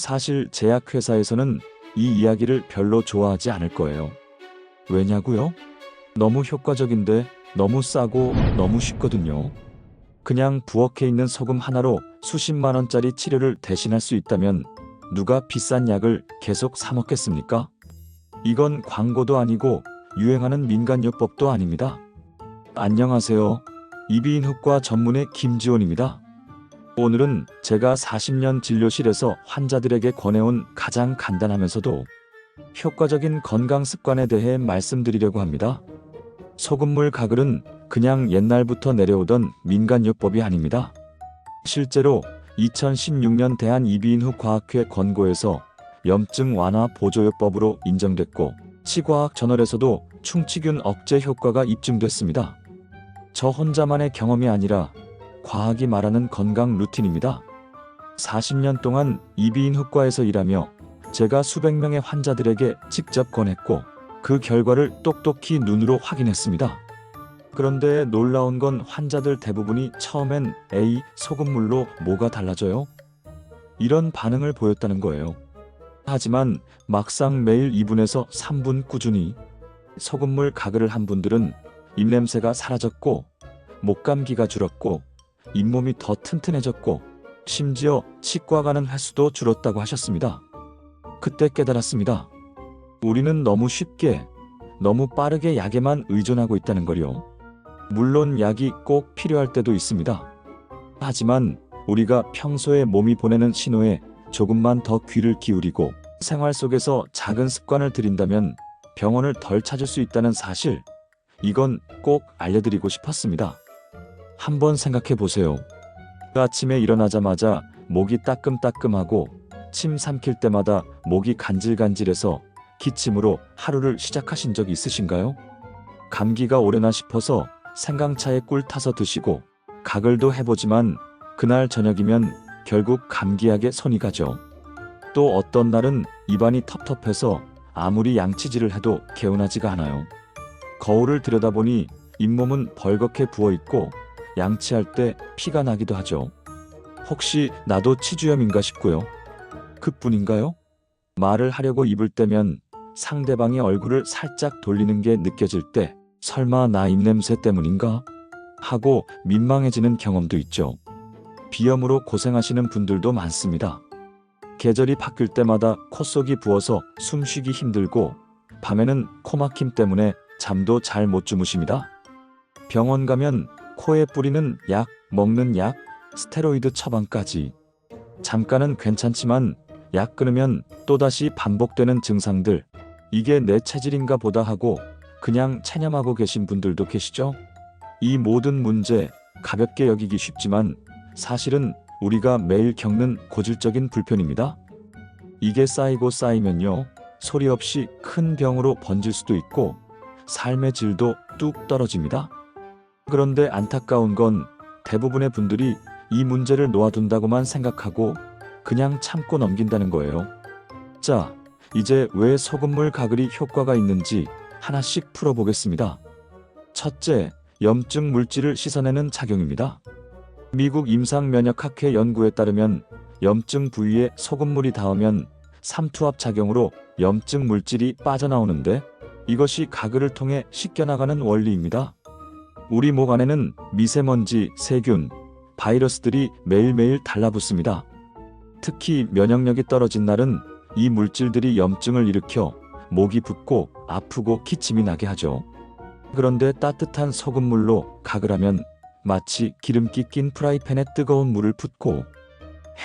사실 제약회사에서는 이 이야기를 별로 좋아하지 않을 거예요. 왜냐고요? 너무 효과적인데 너무 싸고 너무 쉽거든요. 그냥 부엌에 있는 소금 하나로 수십만 원짜리 치료를 대신할 수 있다면 누가 비싼 약을 계속 사 먹겠습니까? 이건 광고도 아니고 유행하는 민간요법도 아닙니다. 안녕하세요. 이비인후과 전문의 김지원입니다. 오늘은 제가 40년 진료실에서 환자들에게 권해온 가장 간단하면서도 효과적인 건강 습관에 대해 말씀드리려고 합니다. 소금물 가글은 그냥 옛날부터 내려오던 민간요법이 아닙니다. 실제로 2016년 대한이비인후과학회 권고에서 염증 완화 보조요법으로 인정됐고 치과학 저널에서도 충치균 억제 효과가 입증됐습니다. 저 혼자만의 경험이 아니라 과학이 말하는 건강 루틴입니다. 40년 동안 이비인후과에서 일하며 제가 수백 명의 환자들에게 직접 권했고 그 결과를 똑똑히 눈으로 확인했습니다. 그런데 놀라운 건 환자들 대부분이 처음엔 에이, 소금물로 뭐가 달라져요? 이런 반응을 보였다는 거예요. 하지만 막상 매일 2분에서 3분 꾸준히 소금물 가글을 한 분들은 입냄새가 사라졌고 목감기가 줄었고 잇몸이 더 튼튼해졌고 심지어 치과 가는 횟수도 줄었다고 하셨습니다. 그때 깨달았습니다. 우리는 너무 쉽게, 너무 빠르게 약에만 의존하고 있다는 거요. 물론 약이 꼭 필요할 때도 있습니다. 하지만 우리가 평소에 몸이 보내는 신호에 조금만 더 귀를 기울이고 생활 속에서 작은 습관을 들인다면 병원을 덜 찾을 수 있다는 사실, 이건 꼭 알려드리고 싶었습니다. 한번 생각해 보세요. 아침에 일어나자마자 목이 따끔따끔하고 침 삼킬 때마다 목이 간질간질해서 기침으로 하루를 시작하신 적 있으신가요? 감기가 오려나 싶어서 생강차에 꿀 타서 드시고 가글도 해보지만 그날 저녁이면 결국 감기약에 손이 가죠. 또 어떤 날은 입안이 텁텁해서 아무리 양치질을 해도 개운하지가 않아요. 거울을 들여다보니 잇몸은 벌겋게 부어있고 양치할 때 피가 나기도 하죠. 혹시 나도 치주염인가 싶고요. 그뿐인가요? 말을 하려고 입을 떼면 상대방의 얼굴을 살짝 돌리는 게 느껴질 때 설마 나 입냄새 때문인가? 하고 민망해지는 경험도 있죠. 비염으로 고생하시는 분들도 많습니다. 계절이 바뀔 때마다 콧속이 부어서 숨쉬기 힘들고 밤에는 코막힘 때문에 잠도 잘 못 주무십니다. 병원 가면 코에 뿌리는 약, 먹는 약, 스테로이드 처방까지. 잠깐은 괜찮지만 약 끊으면 또다시 반복되는 증상들. 이게 내 체질인가 보다 하고 그냥 체념하고 계신 분들도 계시죠? 이 모든 문제 가볍게 여기기 쉽지만 사실은 우리가 매일 겪는 고질적인 불편입니다. 이게 쌓이고 쌓이면요, 소리 없이 큰 병으로 번질 수도 있고 삶의 질도 뚝 떨어집니다. 그런데 안타까운 건 대부분의 분들이 이 문제를 놓아둔다고만 생각하고 그냥 참고 넘긴다는 거예요. 자, 이제 왜 소금물 가글이 효과가 있는지 하나씩 풀어보겠습니다. 첫째, 염증 물질을 씻어내는 작용입니다. 미국 임상면역학회 연구에 따르면 염증 부위에 소금물이 닿으면 삼투압 작용으로 염증 물질이 빠져나오는데 이것이 가글을 통해 씻겨나가는 원리입니다. 우리 목 안에는 미세먼지, 세균, 바이러스들이 매일매일 달라붙습니다. 특히 면역력이 떨어진 날은 이 물질들이 염증을 일으켜 목이 붓고 아프고 기침이 나게 하죠. 그런데 따뜻한 소금물로 가글하면 마치 기름기 낀 프라이팬에 뜨거운 물을 붓고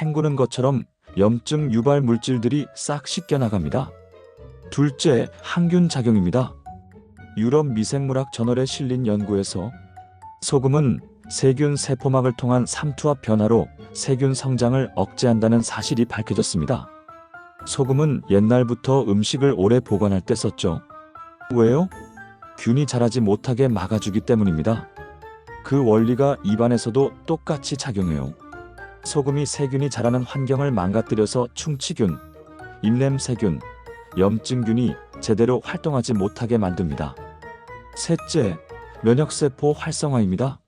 헹구는 것처럼 염증 유발 물질들이 싹 씻겨나갑니다. 둘째, 항균 작용입니다. 유럽 미생물학 저널에 실린 연구에서 소금은 세균 세포막을 통한 삼투압 변화로 세균 성장을 억제한다는 사실이 밝혀졌습니다. 소금은 옛날부터 음식을 오래 보관할 때 썼죠. 왜요? 균이 자라지 못하게 막아주기 때문입니다. 그 원리가 입안에서도 똑같이 작용해요. 소금이 세균이 자라는 환경을 망가뜨려서 충치균, 입냄새균, 염증균이 제대로 활동하지 못하게 만듭니다. 셋째, 면역세포 활성화입니다.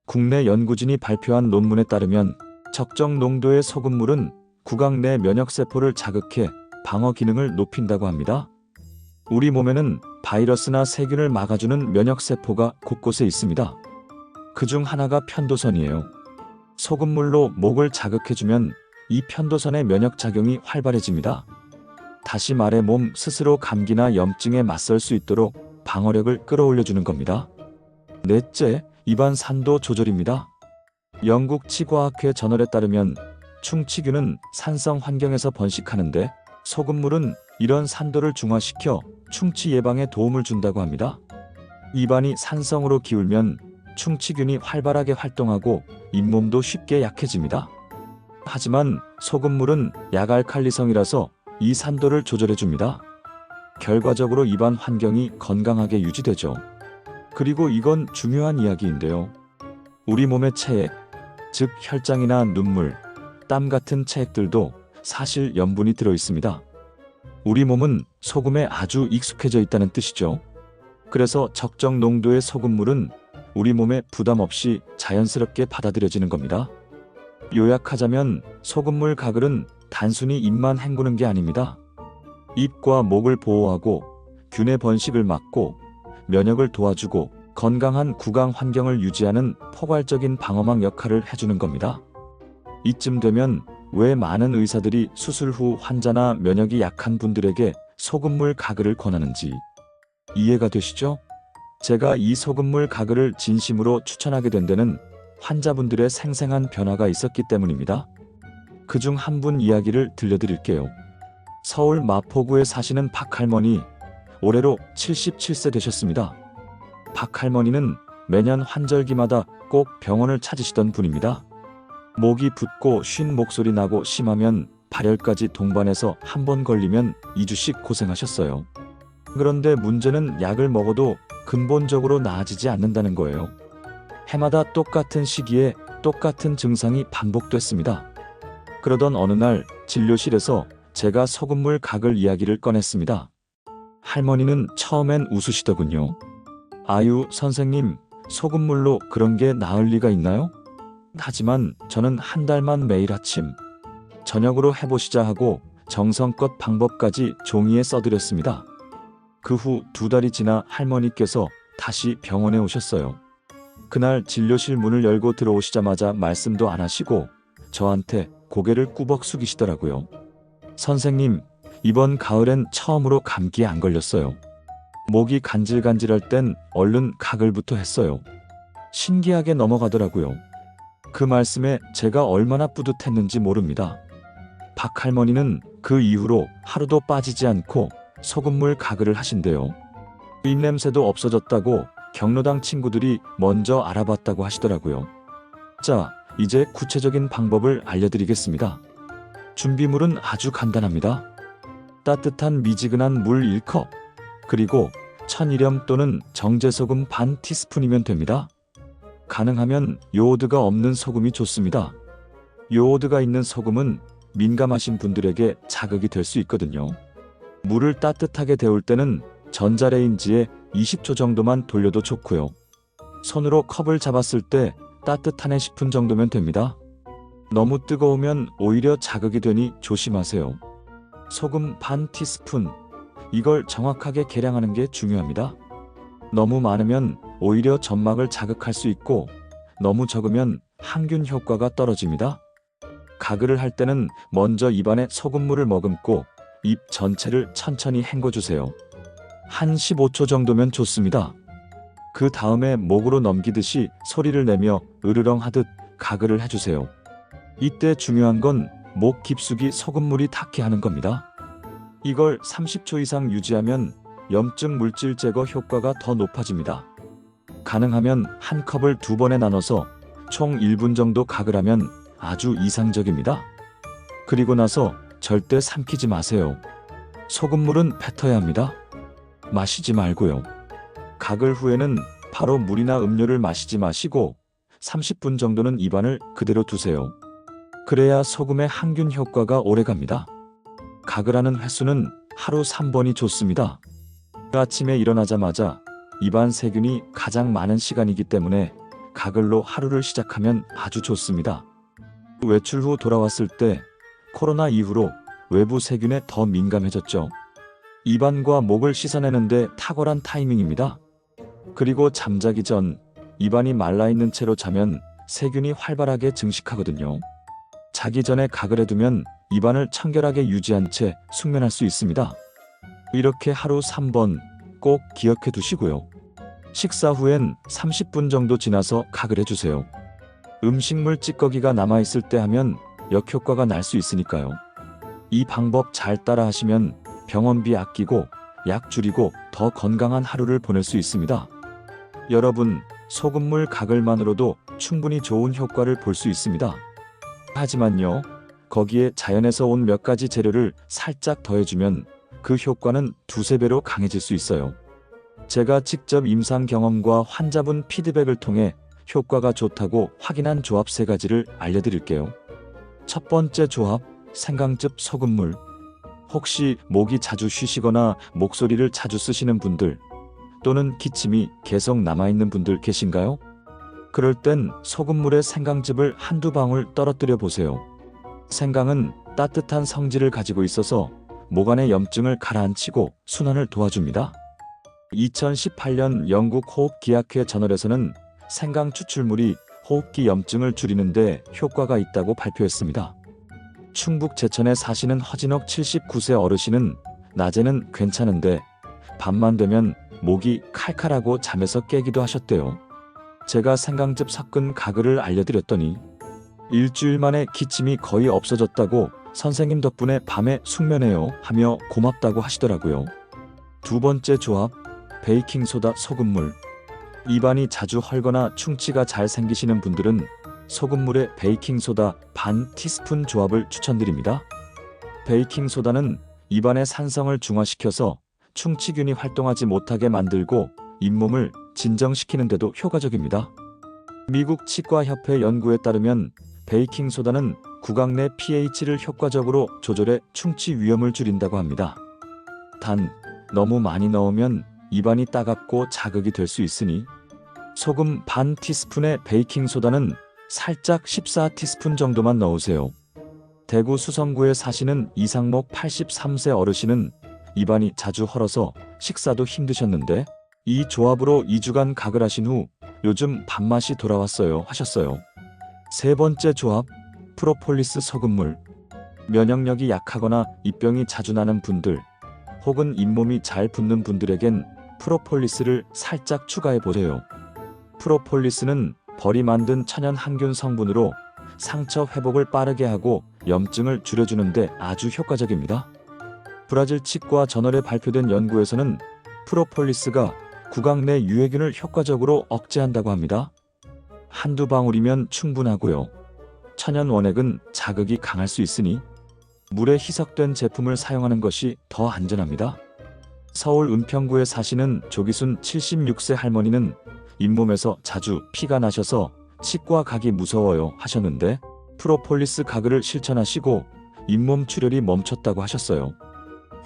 국내 연구진이 발표한 논문에 따르면 적정 농도의 소금물은 구강 내 면역세포를 자극해 방어 기능을 높인다고 합니다. 우리 몸에는 바이러스나 세균을 막아주는 면역세포가 곳곳에 있습니다. 그중 하나가 편도선이에요. 소금물로 목을 자극해주면 이 편도선의 면역작용이 활발해집니다. 다시 말해 몸 스스로 감기나 염증에 맞설 수 있도록 방어력을 끌어올려주는 겁니다. 넷째, 입안 산도 조절입니다. 영국 치과학회 저널에 따르면 충치균은 산성 환경에서 번식하는데 소금물은 이런 산도를 중화시켜 충치 예방에 도움을 준다고 합니다. 입안이 산성으로 기울면 충치균이 활발하게 활동하고 잇몸도 쉽게 약해집니다. 하지만 소금물은 약알칼리성이라서 이 산도를 조절해줍니다. 결과적으로 입안 환경이 건강하게 유지되죠. 그리고 이건 중요한 이야기인데요. 우리 몸의 체액, 즉 혈장이나 눈물, 땀 같은 체액들도 사실 염분이 들어있습니다. 우리 몸은 소금에 아주 익숙해져 있다는 뜻이죠. 그래서 적정 농도의 소금물은 우리 몸에 부담 없이 자연스럽게 받아들여지는 겁니다. 요약하자면 소금물 가글은 단순히 입만 헹구는 게 아닙니다. 입과 목을 보호하고 균의 번식을 막고 면역을 도와주고 건강한 구강 환경을 유지하는 포괄적인 방어막 역할을 해주는 겁니다. 이쯤 되면 왜 많은 의사들이 수술 후 환자나 면역이 약한 분들에게 소금물 가글을 권하는지 이해가 되시죠? 제가 이 소금물 가글을 진심으로 추천하게 된 데는 환자분들의 생생한 변화가 있었기 때문입니다. 그중 한 분 이야기를 들려드릴게요. 서울 마포구에 사시는 박할머니, 올해로 77세 되셨습니다. 박할머니는 매년 환절기마다 꼭 병원을 찾으시던 분입니다. 목이 붓고 쉰 목소리 나고 심하면 발열까지 동반해서 한 번 걸리면 2주씩 고생하셨어요. 그런데 문제는 약을 먹어도 근본적으로 나아지지 않는다는 거예요. 해마다 똑같은 시기에 똑같은 증상이 반복됐습니다. 그러던 어느 날 진료실에서 제가 소금물 가글 이야기를 꺼냈습니다. 할머니는 처음엔 웃으시더군요. 아유, 선생님, 소금물로 그런 게 나을 리가 있나요? 하지만 저는 한 달만 매일 아침, 저녁으로 해보시자 하고 정성껏 방법까지 종이에 써드렸습니다. 그 후 2달이 지나 할머니께서 다시 병원에 오셨어요. 그날 진료실 문을 열고 들어오시자마자 말씀도 안 하시고 저한테 고개를 꾸벅 숙이시더라고요. 선생님, 이번 가을엔 처음으로 감기에 안 걸렸어요. 목이 간질간질할 땐 얼른 가글부터 했어요. 신기하게 넘어가더라고요. 그 말씀에 제가 얼마나 뿌듯했는지 모릅니다. 박할머니는 그 이후로 하루도 빠지지 않고 소금물 가글을 하신대요. 입냄새도 없어졌다고 경로당 친구들이 먼저 알아봤다고 하시더라고요. 자, 이제 구체적인 방법을 알려드리겠습니다. 준비물은 아주 간단합니다. 따뜻한 미지근한 물 1컵, 그리고 천일염 또는 정제소금 반 티스푼이면 됩니다. 가능하면 요오드가 없는 소금이 좋습니다. 요오드가 있는 소금은 민감하신 분들에게 자극이 될 수 있거든요. 물을 따뜻하게 데울 때는 전자레인지에 20초 정도만 돌려도 좋고요. 손으로 컵을 잡았을 때 따뜻하네 싶은 정도면 됩니다. 너무 뜨거우면 오히려 자극이 되니 조심하세요. 소금 반 티스푼, 이걸 정확하게 계량하는 게 중요합니다. 너무 많으면 오히려 점막을 자극할 수 있고 너무 적으면 항균 효과가 떨어집니다. 가글을 할 때는 먼저 입안에 소금물을 머금고 입 전체를 천천히 헹궈주세요. 한 15초 정도면 좋습니다. 그 다음에 목으로 넘기듯이 소리를 내며 으르렁 하듯 가글을 해주세요. 이때 중요한 건 목 깊숙이 소금물이 닿게 하는 겁니다. 이걸 30초 이상 유지하면 염증 물질 제거 효과가 더 높아집니다. 가능하면 한 컵을 2번에 나눠서 총 1분 정도 가글하면 아주 이상적입니다. 그리고 나서 절대 삼키지 마세요. 소금물은 뱉어야 합니다. 마시지 말고요. 가글 후에는 바로 물이나 음료를 마시지 마시고 30분 정도는 입안을 그대로 두세요. 그래야 소금의 항균 효과가 오래갑니다. 가글하는 횟수는 하루 3번이 좋습니다. 아침에 일어나자마자 입안 세균이 가장 많은 시간이기 때문에 가글로 하루를 시작하면 아주 좋습니다. 외출 후 돌아왔을 때 코로나 이후로 외부 세균에 더 민감해졌죠. 입안과 목을 씻어내는데 탁월한 타이밍입니다. 그리고 잠자기 전 입안이 말라있는 채로 자면 세균이 활발하게 증식하거든요. 자기 전에 각을 해두면 입안을 청결하게 유지한 채 숙면할 수 있습니다. 이렇게 하루 3번 꼭 기억해 두시고요. 식사 후엔 30분 정도 지나서 각을 해주세요. 음식물 찌꺼기가 남아있을 때 하면 역효과가 날 수 있으니까요. 이 방법 잘 따라 하시면 병원비 아끼고 약 줄이고 더 건강한 하루를 보낼 수 있습니다. 여러분, 소금물 가글만으로도 충분히 좋은 효과를 볼 수 있습니다. 하지만요, 거기에 자연에서 온 몇 가지 재료를 살짝 더해주면 그 효과는 두세 배로 강해질 수 있어요. 제가 직접 임상 경험과 환자분 피드백을 통해 효과가 좋다고 확인한 조합 3가지를 알려드릴게요. 첫 번째 조합, 생강즙 소금물. 혹시 목이 자주 쉬시거나 목소리를 자주 쓰시는 분들 또는 기침이 계속 남아있는 분들 계신가요? 그럴 땐 소금물에 생강즙을 한두 방울 떨어뜨려 보세요. 생강은 따뜻한 성질을 가지고 있어서 목 안의 염증을 가라앉히고 순환을 도와줍니다. 2018년 영국 호흡기학회 저널에서는 생강 추출물이 호흡기 염증을 줄이는 데 효과가 있다고 발표했습니다. 충북 제천에 사시는 허진옥 79세 어르신은 낮에는 괜찮은데 밤만 되면 목이 칼칼하고 잠에서 깨기도 하셨대요. 제가 생강즙 섞은 가글을 알려드렸더니 일주일 만에 기침이 거의 없어졌다고 선생님 덕분에 밤에 숙면해요 하며 고맙다고 하시더라고요. 두 번째 조합, 베이킹소다 소금물. 입안이 자주 헐거나 충치가 잘 생기시는 분들은 소금물에 베이킹소다 반 티스푼 조합을 추천드립니다. 베이킹소다는 입안의 산성을 중화시켜서 충치균이 활동하지 못하게 만들고 잇몸을 진정시키는 데도 효과적입니다. 미국 치과협회 연구에 따르면 베이킹소다는 구강 내 pH를 효과적으로 조절해 충치 위험을 줄인다고 합니다. 단, 너무 많이 넣으면 입안이 따갑고 자극이 될 수 있으니 소금 반 티스푼에 베이킹소다는 살짝 14티스푼 정도만 넣으세요. 대구 수성구에 사시는 이상목 83세 어르신은 입안이 자주 헐어서 식사도 힘드셨는데 이 조합으로 2주간 각을 하신 후 요즘 밥맛이 돌아왔어요 하셨어요. 세 번째 조합, 프로폴리스 소금물. 면역력이 약하거나 입병이 자주 나는 분들 혹은 잇몸이 잘 붓는 분들에겐 프로폴리스를 살짝 추가해 보세요. 프로폴리스는 벌이 만든 천연 항균 성분으로 상처 회복을 빠르게 하고 염증을 줄여주는데 아주 효과적입니다. 브라질 치과 저널에 발표된 연구에서는 프로폴리스가 구강 내 유해균을 효과적으로 억제한다고 합니다. 한두 방울이면 충분하고요. 천연 원액은 자극이 강할 수 있으니 물에 희석된 제품을 사용하는 것이 더 안전합니다. 서울 은평구에 사시는 조기순 76세 할머니는 잇몸에서 자주 피가 나셔서 치과 가기 무서워요 하셨는데 프로폴리스 가글을 실천하시고 잇몸 출혈이 멈췄다고 하셨어요.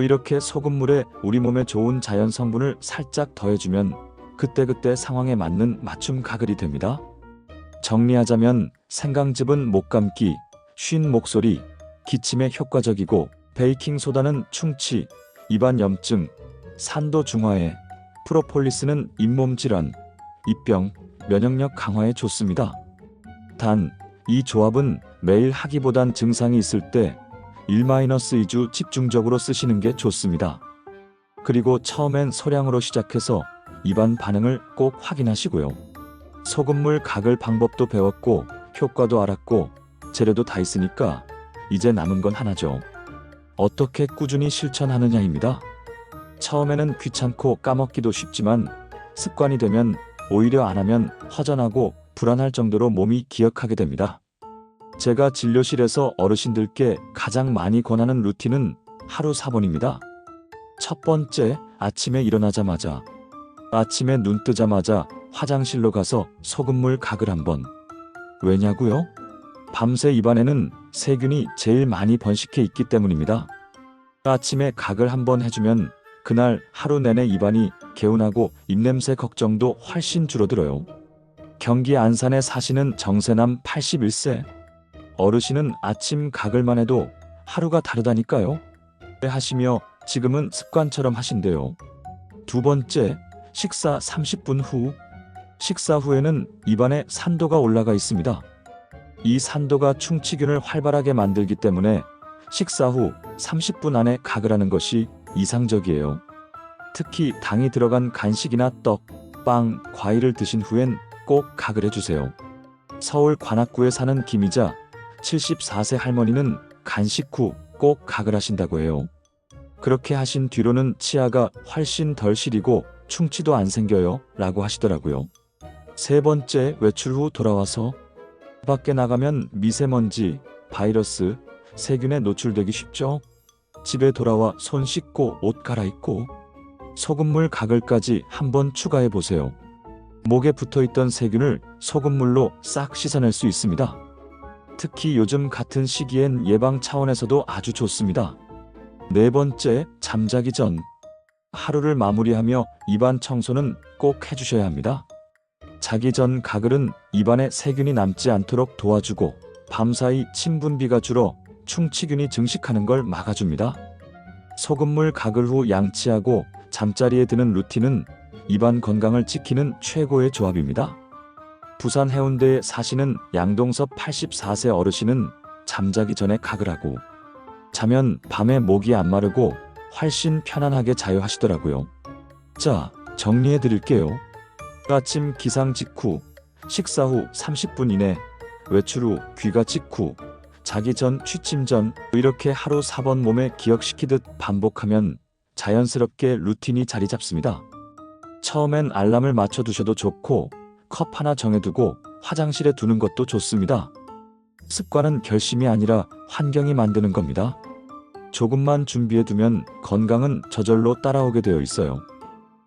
이렇게 소금물에 우리 몸에 좋은 자연 성분을 살짝 더해주면 그때그때 상황에 맞는 맞춤 가글이 됩니다. 정리하자면 생강즙은 목감기, 쉰 목소리, 기침에 효과적이고 베이킹소다는 충치, 입안 염증, 산도 중화에, 프로폴리스는 잇몸 질환, 입병, 면역력 강화에 좋습니다. 단, 이 조합은 매일 하기보단 증상이 있을 때 1-2주 집중적으로 쓰시는 게 좋습니다. 그리고 처음엔 소량으로 시작해서 입안 반응을 꼭 확인하시고요. 소금물 가글 방법도 배웠고 효과도 알았고 재료도 다 있으니까 이제 남은 건 하나죠. 어떻게 꾸준히 실천하느냐입니다. 처음에는 귀찮고 까먹기도 쉽지만 습관이 되면 오히려 안 하면 허전하고 불안할 정도로 몸이 기억하게 됩니다. 제가 진료실에서 어르신들께 가장 많이 권하는 루틴은 하루 4번입니다. 첫 번째, 아침에 일어나자마자, 아침에 눈 뜨자마자 화장실로 가서 소금물 가글 한번. 왜냐고요? 밤새 입안에는 세균이 제일 많이 번식해 있기 때문입니다. 아침에 가글 한번 해주면 그날 하루 내내 입안이 개운하고 입냄새 걱정도 훨씬 줄어들어요. 경기 안산에 사시는 정세남 81세 어르신은 아침 가글만 해도 하루가 다르다니까요. 하시며 지금은 습관처럼 하신대요. 두 번째, 식사 30분 후. 식사 후에는 입안에 산도가 올라가 있습니다. 이 산도가 충치균을 활발하게 만들기 때문에 식사 후 30분 안에 가글 하는 것이 이상적이에요. 특히 당이 들어간 간식이나 떡, 빵, 과일을 드신 후엔 꼭 가글 해주세요. 서울 관악구에 사는 김이자 74세 할머니는 간식 후 꼭 가글 하신다고 해요. 그렇게 하신 뒤로는 치아가 훨씬 덜 시리고 충치도 안 생겨요 라고 하시더라고요. 세 번째, 외출 후 돌아와서 밖에 나가면 미세먼지, 바이러스, 세균에 노출되기 쉽죠. 집에 돌아와 손 씻고 옷 갈아입고 소금물 가글까지 한번 추가해 보세요. 목에 붙어있던 세균을 소금물로 싹 씻어낼 수 있습니다. 특히 요즘 같은 시기엔 예방 차원에서도 아주 좋습니다. 네 번째, 잠자기 전. 하루를 마무리하며 입안 청소는 꼭 해주셔야 합니다. 자기 전 가글은 입안에 세균이 남지 않도록 도와주고 밤사이 침분비가 줄어 충치균이 증식하는 걸 막아줍니다. 소금물 가글 후 양치하고 잠자리에 드는 루틴은 입안 건강을 지키는 최고의 조합입니다. 부산 해운대에 사시는 양동섭 84세 어르신은 잠자기 전에 가글하고 자면 밤에 목이 안 마르고 훨씬 편안하게 자요 하시더라고요. 자, 정리해 드릴게요. 아침 기상 직후, 식사 후 30분 이내, 외출 후 귀가 직후, 자기 전 취침 전, 이렇게 하루 4번 몸에 기억시키듯 반복하면 자연스럽게 루틴이 자리 잡습니다. 처음엔 알람을 맞춰 두셔도 좋고 컵 하나 정해두고 화장실에 두는 것도 좋습니다. 습관은 결심이 아니라 환경이 만드는 겁니다. 조금만 준비해두면 건강은 저절로 따라오게 되어 있어요.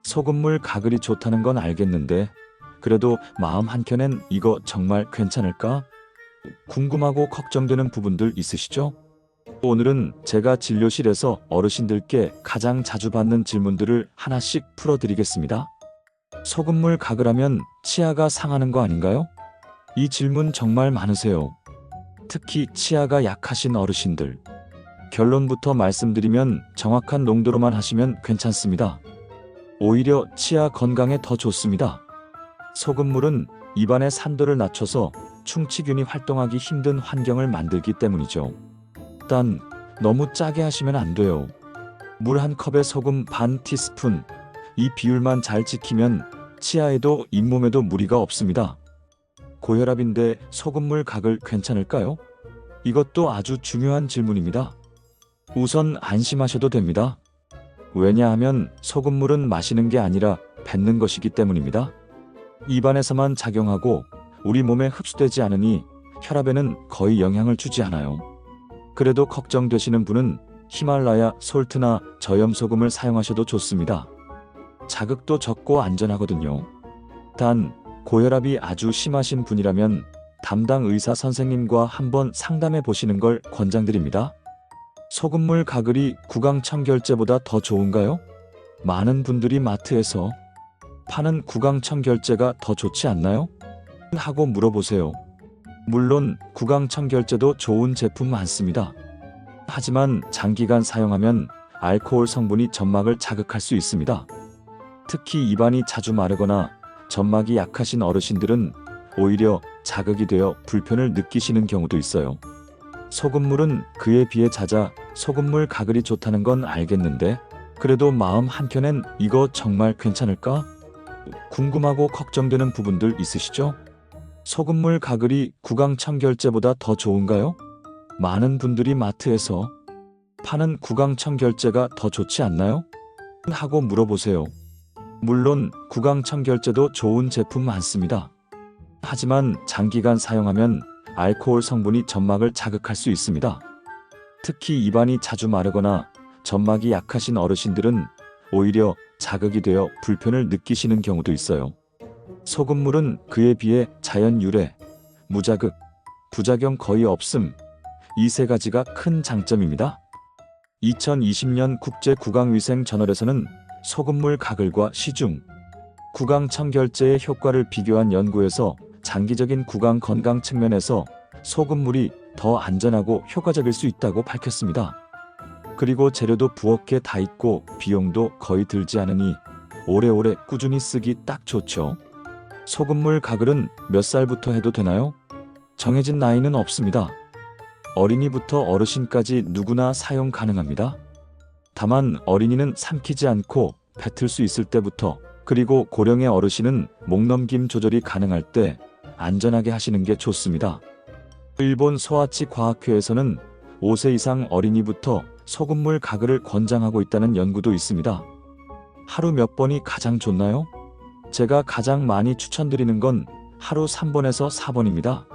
소금물 가글이 좋다는 건 알겠는데 그래도 마음 한켠엔 이거 정말 괜찮을까? 궁금하고 걱정되는 부분들 있으시죠? 오늘은 제가 진료실에서 어르신들께 가장 자주 받는 질문들을 하나씩 풀어드리겠습니다. 소금물 가글하면 치아가 상하는 거 아닌가요? 이 질문 정말 많으세요. 특히 치아가 약하신 어르신들. 결론부터 말씀드리면 정확한 농도로만 하시면 괜찮습니다. 오히려 치아 건강에 더 좋습니다. 소금물은 입안의 산도를 낮춰서 충치균이 활동하기 힘든 환경을 만들기 때문이죠. 단, 너무 짜게 하시면 안 돼요. 물 한 컵에 소금 반 티스푼, 이 비율만 잘 지키면 치아에도 잇몸에도 무리가 없습니다. 고혈압인데 소금물 가글 괜찮을까요? 이것도 아주 중요한 질문입니다. 우선 안심하셔도 됩니다. 왜냐하면 소금물은 마시는 게 아니라 뱉는 것이기 때문입니다. 입안에서만 작용하고 우리 몸에 흡수되지 않으니 혈압에는 거의 영향을 주지 않아요. 그래도 걱정되시는 분은 히말라야 솔트나 저염소금을 사용하셔도 좋습니다. 자극도 적고 안전하거든요. 단, 고혈압이 아주 심하신 분이라면 담당 의사 선생님과 한번 상담해 보시는 걸 권장드립니다. 소금물 가글이 구강청결제보다 더 좋은가요? 많은 분들이 마트에서 파는 구강청결제가 더 좋지 않나요? 하고 물어보세요. 물론 구강청결제도 좋은 제품 많습니다. 하지만 장기간 사용하면 알코올 성분이 점막을 자극할 수 있습니다. 특히 입안이 자주 마르거나 점막이 약하신 어르신들은 오히려 자극이 되어 불편을 느끼시는 경우도 있어요. 소금물은 그에 비해 잦아 소금물 가글이 좋다는 건 알겠는데 그래도 마음 한켠엔 이거 정말 괜찮을까? 궁금하고 걱정되는 부분들 있으시죠? 소금물 가글이 구강청결제보다 더 좋은가요? 많은 분들이 마트에서 파는 구강청결제가 더 좋지 않나요? 하고 물어보세요. 물론 구강청결제도 좋은 제품 많습니다. 하지만 장기간 사용하면 알코올 성분이 점막을 자극할 수 있습니다. 특히 입안이 자주 마르거나 점막이 약하신 어르신들은 오히려 자극이 되어 불편을 느끼시는 경우도 있어요. 소금물은 그에 비해 자연 유래, 무자극, 부작용 거의 없음, 이 세 가지가 큰 장점입니다. 2020년 국제구강위생저널에서는 소금물 가글과 시중, 구강청결제의 효과를 비교한 연구에서 장기적인 구강 건강 측면에서 소금물이 더 안전하고 효과적일 수 있다고 밝혔습니다. 그리고 재료도 부엌에 다 있고 비용도 거의 들지 않으니 오래오래 꾸준히 쓰기 딱 좋죠. 소금물 가글은 몇 살부터 해도 되나요? 정해진 나이는 없습니다. 어린이부터 어르신까지 누구나 사용 가능합니다. 다만 어린이는 삼키지 않고 뱉을 수 있을 때부터, 그리고 고령의 어르신은 목넘김 조절이 가능할 때 안전하게 하시는 게 좋습니다. 일본 소아치 과학회에서는 5세 이상 어린이부터 소금물 가글을 권장하고 있다는 연구도 있습니다. 하루 몇 번이 가장 좋나요? 제가 가장 많이 추천드리는 건 하루 3번에서 4번입니다.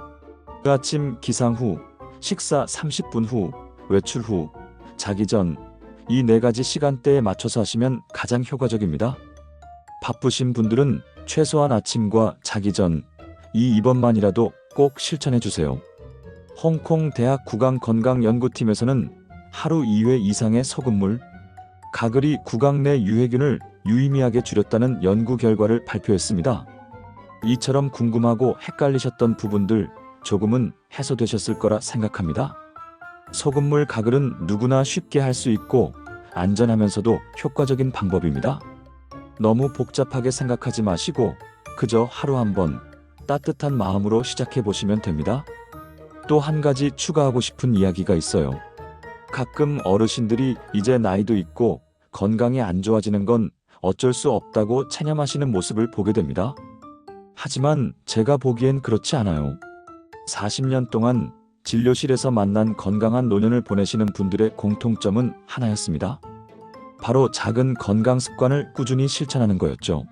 아침 기상 후, 식사 30분 후, 외출 후, 자기 전, 이 4가지 시간대에 맞춰서 하시면 가장 효과적입니다. 바쁘신 분들은 최소한 아침과 자기 전, 이 2번만이라도 꼭 실천해 주세요. 홍콩 대학 구강건강연구팀에서는 하루 2회 이상의 소금물 가글이 구강 내 유해균을 유의미하게 줄였다는 연구 결과를 발표했습니다. 이처럼 궁금하고 헷갈리셨던 부분들 조금은 해소되셨을 거라 생각합니다. 소금물 가글은 누구나 쉽게 할 수 있고 안전하면서도 효과적인 방법입니다. 너무 복잡하게 생각하지 마시고 그저 하루 한 번 따뜻한 마음으로 시작해 보시면 됩니다. 또 한 가지 추가하고 싶은 이야기가 있어요. 가끔 어르신들이 이제 나이도 있고 건강이 안 좋아지는 건 어쩔 수 없다고 체념하시는 모습을 보게 됩니다. 하지만 제가 보기엔 그렇지 않아요. 40년 동안 진료실에서 만난 건강한 노년을 보내시는 분들의 공통점은 하나였습니다. 바로 작은 건강 습관을 꾸준히 실천하는 거였죠.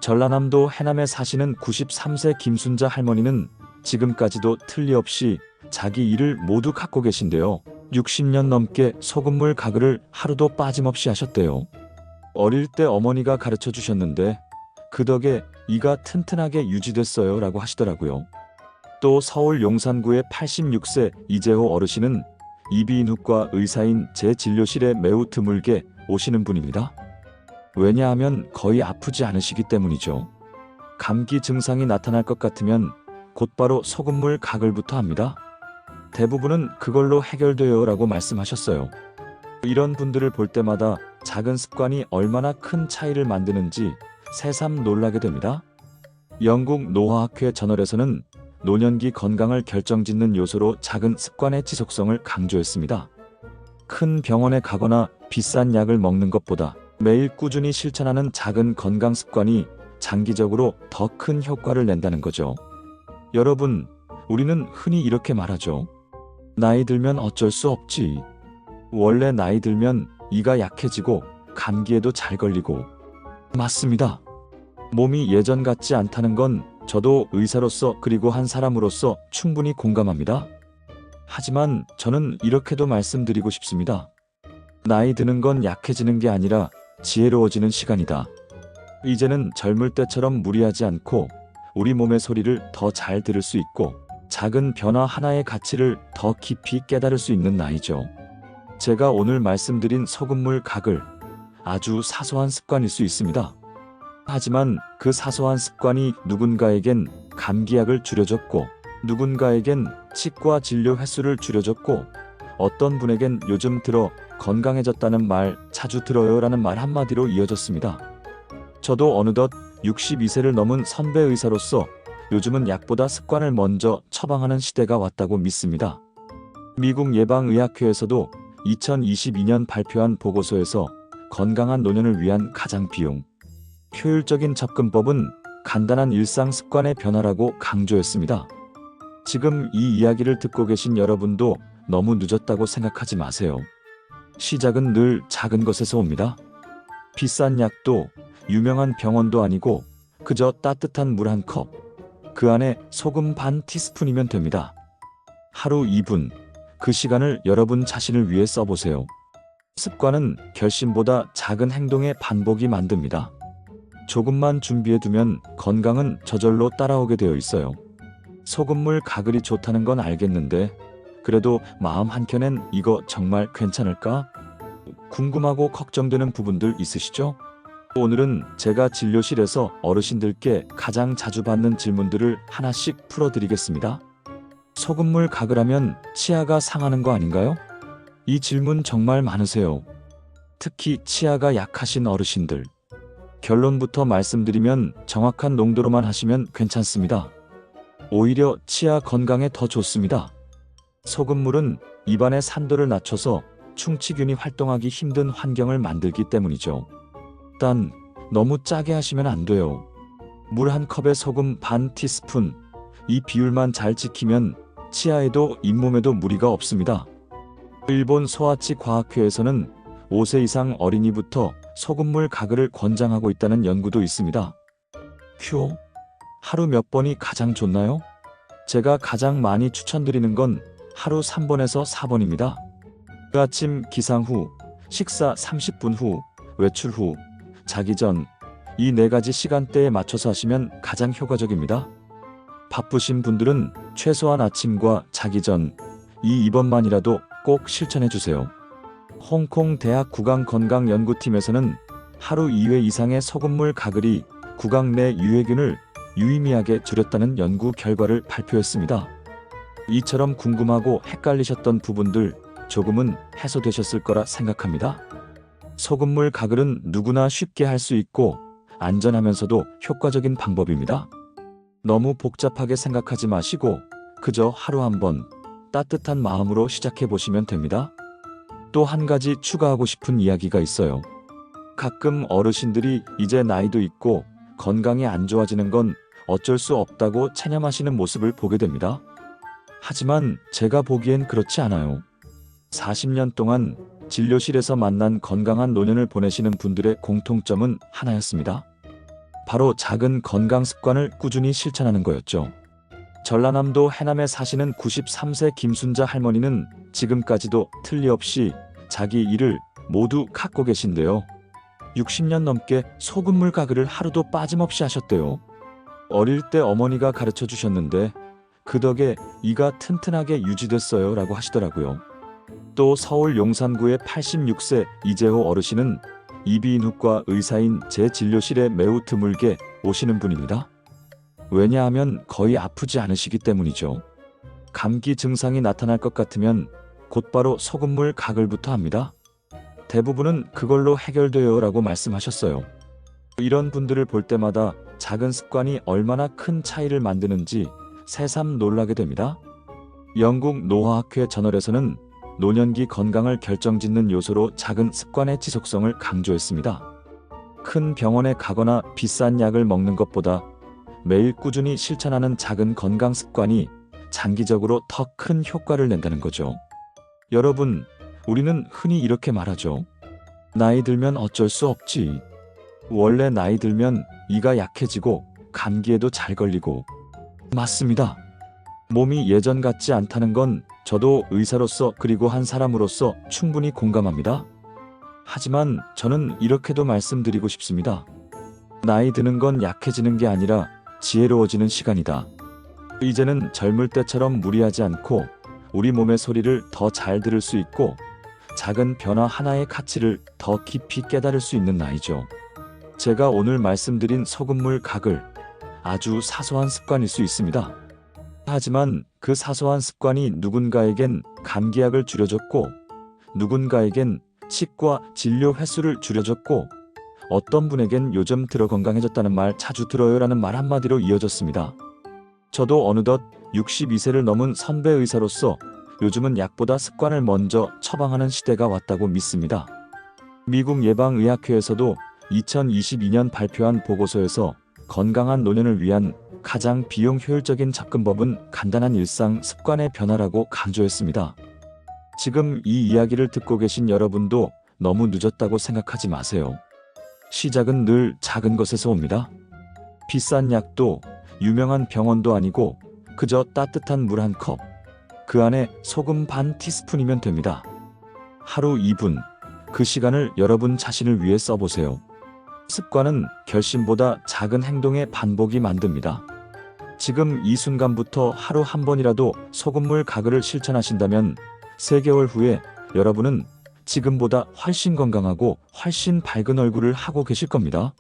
전라남도 해남에 사시는 93세 김순자 할머니는 지금까지도 틀림없이 자기 일을 모두 갖고 계신데요. 60년 넘게 소금물 가글을 하루도 빠짐없이 하셨대요. 어릴 때 어머니가 가르쳐 주셨는데 그 덕에 이가 튼튼하게 유지됐어요 라고 하시더라고요. 또 서울 용산구의 86세 이재호 어르신은 이비인후과 의사인 제 진료실에 매우 드물게 오시는 분입니다. 왜냐하면 거의 아프지 않으시기 때문이죠. 감기 증상이 나타날 것 같으면 곧바로 소금물 가글부터 합니다. 대부분은 그걸로 해결돼요 라고 말씀하셨어요. 이런 분들을 볼 때마다 작은 습관이 얼마나 큰 차이를 만드는지 새삼 놀라게 됩니다. 영국 노화학회 저널에서는 노년기 건강을 결정짓는 요소로 작은 습관의 지속성을 강조했습니다. 큰 병원에 가거나 비싼 약을 먹는 것보다 매일 꾸준히 실천하는 작은 건강 습관이 장기적으로 더 큰 효과를 낸다는 거죠. 여러분, 우리는 흔히 이렇게 말하죠. 나이 들면 어쩔 수 없지. 원래 나이 들면 이가 약해지고 감기에도 잘 걸리고. 맞습니다. 몸이 예전 같지 않다는 건 저도 의사로서 그리고 한 사람으로서 충분히 공감합니다. 하지만 저는 이렇게도 말씀드리고 싶습니다. 나이 드는 건 약해지는 게 아니라 지혜로워지는 시간이다. 이제는 젊을 때처럼 무리하지 않고 우리 몸의 소리를 더 잘 들을 수 있고 작은 변화 하나의 가치를 더 깊이 깨달을 수 있는 나이죠. 제가 오늘 말씀드린 소금물 가글, 아주 사소한 습관일 수 있습니다. 하지만 그 사소한 습관이 누군가에겐 감기약을 줄여줬고 누군가에겐 치과 진료 횟수를 줄여줬고 어떤 분에겐 요즘 들어 건강해졌다는 말 자주 들어요 라는 말 한마디로 이어졌습니다. 저도 어느덧 62세를 넘은 선배 의사로서 요즘은 약보다 습관을 먼저 처방하는 시대가 왔다고 믿습니다. 미국 예방의학회에서도 2022년 발표한 보고서에서 건강한 노년을 위한 가장 효율적인 접근법은 간단한 일상 습관의 변화라고 강조했습니다. 지금 이 이야기를 듣고 계신 여러분도 너무 늦었다고 생각하지 마세요. 시작은 늘 작은 것에서 옵니다. 비싼 약도 유명한 병원도 아니고 그저 따뜻한 물 한 컵, 그 안에 소금 반 티스푼이면 됩니다. 하루 2분, 그 시간을 여러분 자신을 위해 써보세요. 습관은 결심보다 작은 행동의 반복이 만듭니다. 조금만 준비해두면 건강은 저절로 따라오게 되어 있어요. 소금물 가글이 좋다는 건 알겠는데 그래도 마음 한켠엔 이거 정말 괜찮을까? 궁금하고 걱정되는 부분들 있으시죠? 오늘은 제가 진료실에서 어르신들께 가장 자주 받는 질문들을 하나씩 풀어드리겠습니다. 소금물 가글 하면 치아가 상하는 거 아닌가요? 이 질문 정말 많으세요. 특히 치아가 약하신 어르신들. 결론부터 말씀드리면 정확한 농도로만 하시면 괜찮습니다. 오히려 치아 건강에 더 좋습니다. 소금물은 입안의 산도를 낮춰서 충치균이 활동하기 힘든 환경을 만들기 때문이죠. 단, 너무 짜게 하시면 안 돼요. 물 한 컵에 소금 반 티스푼, 이 비율만 잘 지키면 치아에도 잇몸에도 무리가 없습니다. 일본 소아치 과학회에서는 5세 이상 어린이부터 소금물 가글을 권장하고 있다는 연구도 있습니다. 큐, 하루 몇 번이 가장 좋나요? 제가 가장 많이 추천드리는 건 하루 3번에서 4번입니다. 그 아침 기상 후, 식사 30분 후, 외출 후, 자기 전, 이 4가지 시간대에 맞춰서 하시면 가장 효과적입니다. 바쁘신 분들은 최소한 아침과 자기 전, 이 2번만이라도 꼭 실천해 주세요. 홍콩 대학 구강건강연구팀에서는 하루 2회 이상의 소금물 가글이 구강 내 유해균을 유의미하게 줄였다는 연구 결과를 발표했습니다. 이처럼 궁금하고 헷갈리셨던 부분들 조금은 해소되셨을 거라 생각합니다. 소금물 가글은 누구나 쉽게 할 수 있고 안전하면서도 효과적인 방법입니다. 너무 복잡하게 생각하지 마시고 그저 하루 한 번 따뜻한 마음으로 시작해 보시면 됩니다. 또 한 가지 추가하고 싶은 이야기가 있어요. 가끔 어르신들이 이제 나이도 있고 건강이 안 좋아지는 건 어쩔 수 없다고 체념하시는 모습을 보게 됩니다. 하지만 제가 보기엔 그렇지 않아요. 40년 동안 진료실에서 만난 건강한 노년을 보내시는 분들의 공통점은 하나였습니다. 바로 작은 건강 습관을 꾸준히 실천하는 거였죠. 전라남도 해남에 사시는 93세 김순자 할머니는 지금까지도 틀림없이 자기 일을 모두 갖고 계신데요. 60년 넘게 소금물 가글을 하루도 빠짐없이 하셨대요. 어릴 때 어머니가 가르쳐 주셨는데 그 덕에 이가 튼튼하게 유지됐어요 라고 하시더라고요. 또 서울 용산구의 86세 이재호 어르신은 이비인후과 의사인 제 진료실에 매우 드물게 오시는 분입니다. 왜냐하면 거의 아프지 않으시기 때문이죠. 감기 증상이 나타날 것 같으면 곧바로 소금물 가글부터 합니다. 대부분은 그걸로 해결돼요 라고 말씀하셨어요. 이런 분들을 볼 때마다 작은 습관이 얼마나 큰 차이를 만드는지 새삼 놀라게 됩니다. 영국 노화학회 저널에서는 노년기 건강을 결정짓는 요소로 작은 습관의 지속성을 강조했습니다. 큰 병원에 가거나 비싼 약을 먹는 것보다 매일 꾸준히 실천하는 작은 건강 습관이 장기적으로 더 큰 효과를 낸다는 거죠. 여러분, 우리는 흔히 이렇게 말하죠. 나이 들면 어쩔 수 없지. 원래 나이 들면 이가 약해지고 감기에도 잘 걸리고. 맞습니다. 몸이 예전 같지 않다는 건 저도 의사로서 그리고 한 사람으로서 충분히 공감합니다. 하지만 저는 이렇게도 말씀드리고 싶습니다. 나이 드는 건 약해지는 게 아니라 지혜로워지는 시간이다. 이제는 젊을 때처럼 무리하지 않고 우리 몸의 소리를 더 잘 들을 수 있고 작은 변화 하나의 가치를 더 깊이 깨달을 수 있는 나이죠. 제가 오늘 말씀드린 소금물 가글, 아주 사소한 습관일 수 있습니다. 하지만 그 사소한 습관이 누군가에겐 감기약을 줄여줬고 누군가에겐 치과 진료 횟수를 줄여줬고 어떤 분에겐 요즘 들어 건강해졌다는 말 자주 들어요 라는 말 한마디로 이어졌습니다. 저도 어느덧 62세를 넘은 선배 의사로서 요즘은 약보다 습관을 먼저 처방하는 시대가 왔다고 믿습니다. 미국 예방의학회에서도 2022년 발표한 보고서에서 건강한 노년을 위한 가장 비용 효율적인 접근법은 간단한 일상 습관의 변화라고 강조했습니다. 지금 이 이야기를 듣고 계신 여러분도 너무 늦었다고 생각하지 마세요. 시작은 늘 작은 것에서 옵니다. 비싼 약도 유명한 병원도 아니고 그저 따뜻한 물 한 컵, 그 안에 소금 반 티스푼이면 됩니다. 하루 2분, 그 시간을 여러분 자신을 위해 써보세요. 습관은 결심보다 작은 행동의 반복이 만듭니다. 지금 이 순간부터 하루 한 번이라도 소금물 가글을 실천하신다면 3개월 후에 여러분은 지금보다 훨씬 건강하고 훨씬 밝은 얼굴을 하고 계실 겁니다.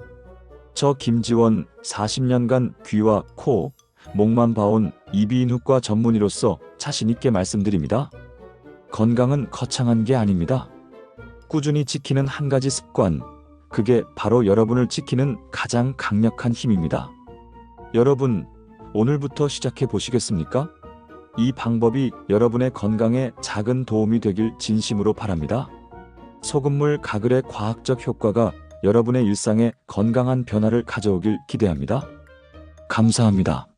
저 김지원 40년간 귀와 코, 목만 봐온 이비인후과 전문의로서 자신있게 말씀드립니다. 건강은 거창한 게 아닙니다. 꾸준히 지키는 한 가지 습관, 그게 바로 여러분을 지키는 가장 강력한 힘입니다. 여러분, 오늘부터 시작해 보시겠습니까? 이 방법이 여러분의 건강에 작은 도움이 되길 진심으로 바랍니다. 소금물 가글의 과학적 효과가 여러분의 일상에 건강한 변화를 가져오길 기대합니다. 감사합니다.